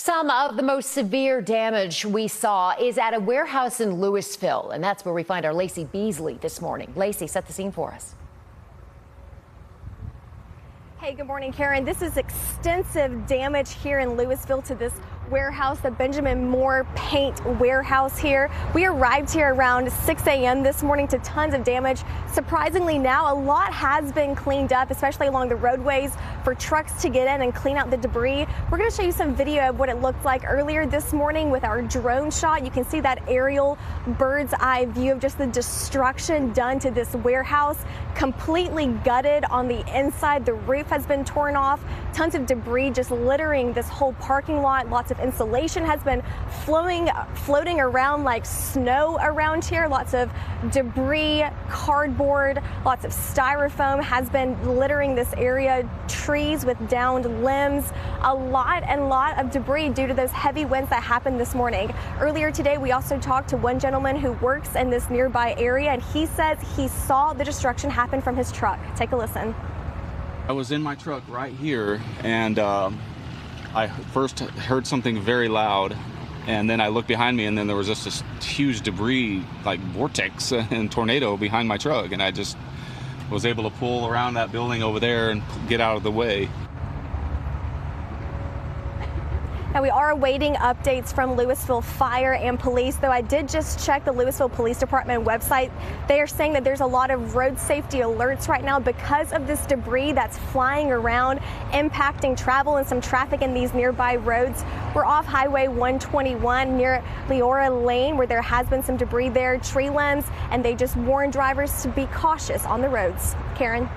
Some of the most severe damage we saw is at a warehouse in Lewisville, and that's where we find our Lacey Beasley this morning. Lacey, set the scene for us. Hey, good morning, Karen. This is extensive damage here in Lewisville to this warehouse, the Benjamin Moore Paint Warehouse here. We arrived here around 6 a.m. this morning to tons of damage. Surprisingly now, a lot has been cleaned up, especially along the roadways for trucks to get in and clean out the debris. We're going to show you some video of what it looked like earlier this morning with our drone shot. You can see that aerial bird's eye view of just the destruction done to this warehouse. Completely gutted on the inside. The roof has been torn off. Tons of debris just littering this whole parking lot. Lots of insulation has been floating around like snow around here. Lots of debris, cardboard, lots of styrofoam has been littering this area. Trees with downed limbs, a lot of debris due to those heavy winds that happened this morning. Earlier today, we also talked to one gentleman who works in this nearby area, and he says he saw the destruction happen from his truck. Take a listen. I was in my truck right here, and I first heard something very loud, and then I looked behind me, and then there was just this huge debris, like vortex and tornado behind my truck, and I just was able to pull around that building over there and get out of the way. Now, we are awaiting updates from Lewisville Fire and Police, though I did just check the Lewisville Police Department website. They are saying that there's a lot of road safety alerts right now because of this debris that's flying around, impacting travel and some traffic in these nearby roads. We're off Highway 121 near Leora Lane, where there has been some debris there, tree limbs, and they just warn drivers to be cautious on the roads. Karen.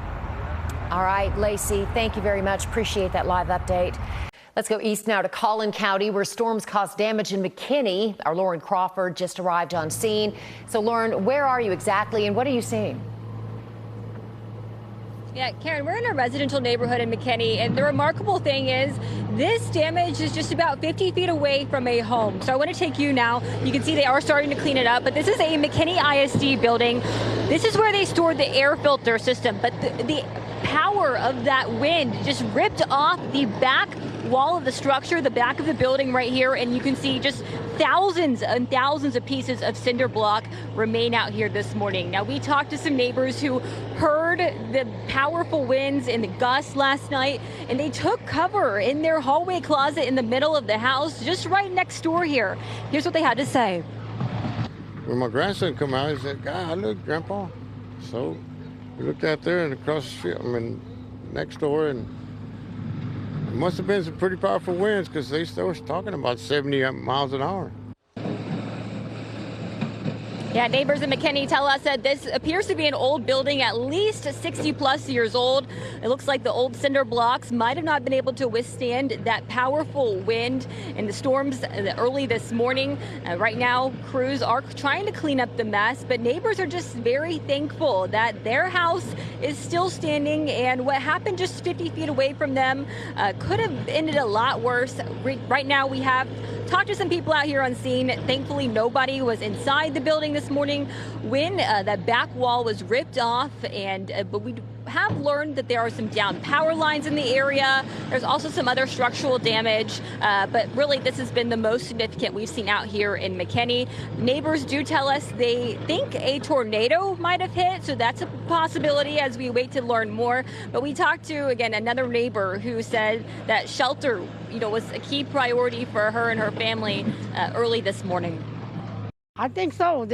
All right, Lacey, thank you very much. Appreciate that live update. Let's go east now to Collin County, where storms caused damage in McKinney. Our Lauren Crawford just arrived on scene. So, Lauren, where are you exactly, and what are you seeing? Yeah, Karen, we're in a residential neighborhood in McKinney, and the remarkable thing is this damage is just about 50 feet away from a home. So I want to take you now. You can see they are starting to clean it up, but this is a McKinney ISD building. This is where they stored the air filter system, but the power of that wind just ripped off the back wall of the structure, the back of the building right here, and you can see just thousands and thousands of pieces of cinder block remain out here this morning. Now, we talked to some neighbors who heard the powerful winds and the gusts last night, and they took cover in their hallway closet in the middle of the house, just right next door here. Here's what they had to say. When my grandson come out, he said, "God, look, Grandpa." So we looked out there and across the street, next door, and it must have been some pretty powerful winds because they still were talking about 70 miles an hour. Yeah, neighbors in McKinney tell us that this appears to be an old building, at least 60 plus years old. It looks like the old cinder blocks might have not been able to withstand that powerful wind and the storms early this morning. Right now, crews are trying to clean up the mess, but neighbors are just very thankful that their house is still standing, and what happened just 50 feet away from them could have ended a lot worse. Right now, we have talked to some people out here on scene. Thankfully, nobody was inside the building this morning when that back wall was ripped off, and but we have learned that there are some downed power lines in the area. There's also some other structural damage, but really this has been the most significant we've seen out here in McKinney. Neighbors do tell us they think a tornado might have hit, so that's a possibility as we wait to learn more. But we talked to, again, another neighbor who said that shelter, was a key priority for her and her family early this morning. I think so.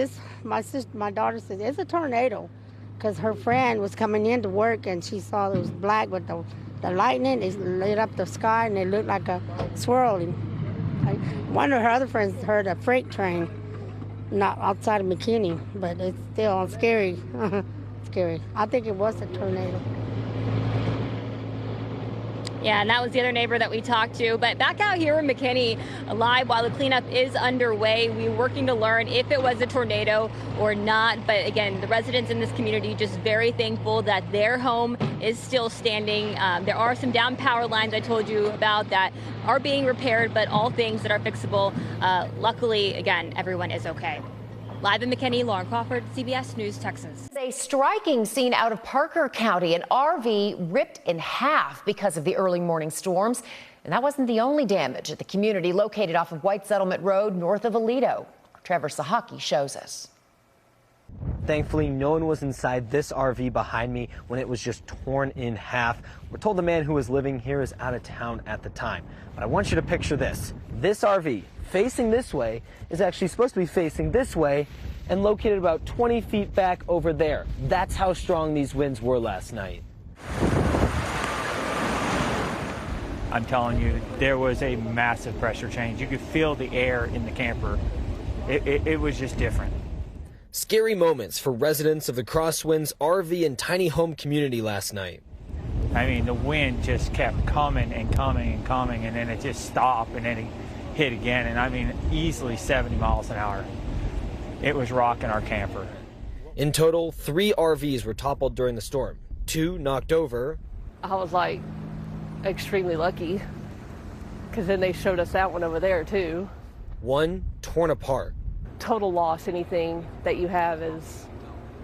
My daughter says it's a tornado, because her friend was coming into work and she saw it was black with the lightning. It lit up the sky and it looked like a swirling. One of her other friends heard a freight train, not outside of McKinney, but it's still scary. Scary. I think it was a tornado. Yeah, and that was the other neighbor that we talked to. But back out here in McKinney, alive while the cleanup is underway. We're working to learn if it was a tornado or not. But again, the residents in this community just very thankful that their home is still standing. There are some down power lines I told you about that are being repaired, but all things that are fixable. Luckily, again, everyone is okay. Live in McKinney, Lauren Crawford, CBS News, Texas. A striking scene out of Parker County. An RV ripped in half because of the early morning storms. And that wasn't the only damage at the community located off of White Settlement Road north of Aledo. Trevor Sahaki shows us. Thankfully, no one was inside this RV behind me when it was just torn in half. We're told the man who was living here is out of town at the time. But I want you to picture this. This RV, facing this way, is actually supposed to be facing this way and located about 20 feet back over there. That's how strong these winds were last night. I'm telling you, there was a massive pressure change. You could feel the air in the camper. It was just different. Scary moments for residents of the Crosswinds RV and tiny home community last night. I mean, the wind just kept coming and coming and coming, and then it just stopped, and then it hit again, and I mean, easily 70 miles an hour. It was rocking our camper. In total, 3 RVs were toppled during the storm. 2 knocked over. I was like extremely lucky, because then they showed us that one over there too. 1 torn apart. Total loss, anything that you have is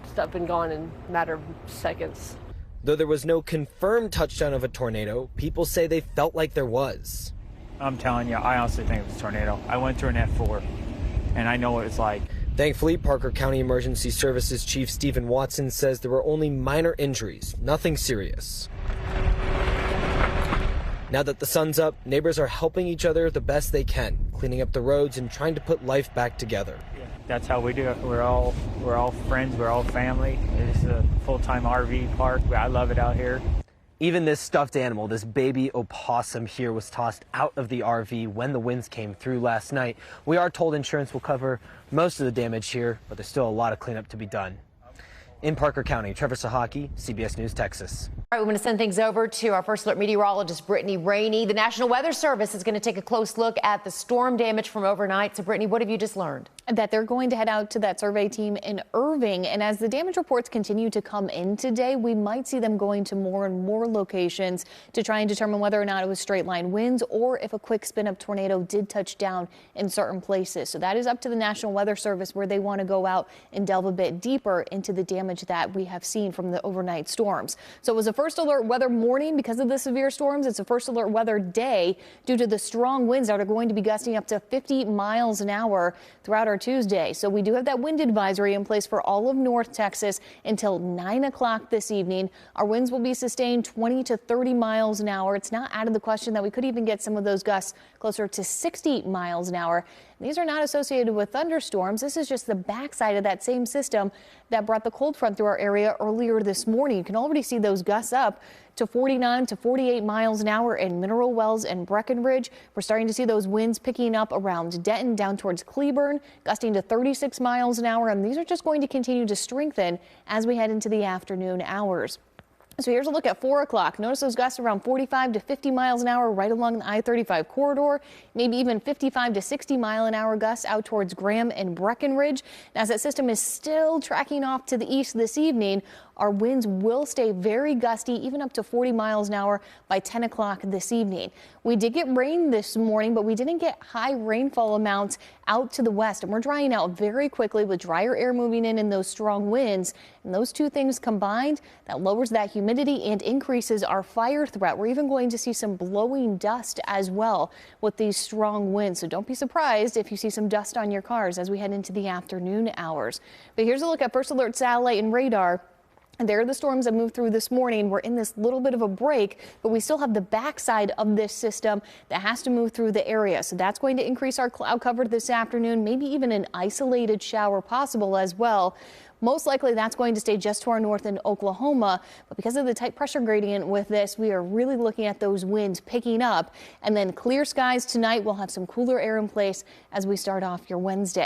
stuff and gone in a matter of seconds. Though there was no confirmed touchdown of a tornado, people say they felt like there was. I'm telling you, I honestly think it was a tornado. I went through an F4, and I know what it's like. Thankfully, Parker County Emergency Services Chief Stephen Watson says there were only minor injuries, nothing serious. Now that the sun's up, neighbors are helping each other the best they can, cleaning up the roads and trying to put life back together. That's how we do it. We're all friends. We're all family. It's a full-time RV park. I love it out here. Even this stuffed animal, this baby opossum here, was tossed out of the RV when the winds came through last night. We are told insurance will cover most of the damage here, but there's still a lot of cleanup to be done. In Parker County, Trevor Sahaki, CBS News, Texas. All right, we want to send things over to our First Alert meteorologist, Brittany Rainey. The National Weather Service is going to take a close look at the storm damage from overnight. So, Brittany, what have you just learned? That they're going to head out to that survey team in Irving. And as the damage reports continue to come in today, we might see them going to more and more locations to try and determine whether or not it was straight line winds or if a quick spin up tornado did touch down in certain places. So that is up to the National Weather Service, where they want to go out and delve a bit deeper into the damage that we have seen from the overnight storms. So it was a first alert weather morning because of the severe storms. It's a first alert weather day due to the strong winds that are going to be gusting up to 50 miles an hour throughout our Tuesday. So we do have that wind advisory in place for all of North Texas until 9 o'clock this evening. Our winds will be sustained 20 to 30 miles an hour. It's not out of the question that we could even get some of those gusts closer to 60 miles an hour. These are not associated with thunderstorms. This is just the backside of that same system that brought the cold front through our area earlier this morning. You can already see those gusts up to 49 to 48 miles an hour in Mineral Wells and Breckenridge. We're starting to see those winds picking up around Denton down towards Cleburne, gusting to 36 miles an hour. And these are just going to continue to strengthen as we head into the afternoon hours. So here's a look at 4 o'clock. Notice those gusts around 45 to 50 miles an hour right along the I-35 corridor, maybe even 55 to 60 mile an hour gusts out towards Graham and Breckenridge. And as that system is still tracking off to the east this evening, our winds will stay very gusty, even up to 40 miles an hour by 10 o'clock this evening. We did get rain this morning, but we didn't get high rainfall amounts out to the west. And we're drying out very quickly with drier air moving in and those strong winds. And those two things combined, that lowers that humidity and increases our fire threat. We're even going to see some blowing dust as well with these strong winds. So don't be surprised if you see some dust on your cars as we head into the afternoon hours. But here's a look at First Alert satellite and radar. And there are the storms that moved through this morning. We're in this little bit of a break, but we still have the backside of this system that has to move through the area. So that's going to increase our cloud cover this afternoon, maybe even an isolated shower possible as well. Most likely that's going to stay just to our north in Oklahoma, but because of the tight pressure gradient with this, we are really looking at those winds picking up. And then clear skies tonight. We'll have some cooler air in place as we start off your Wednesday.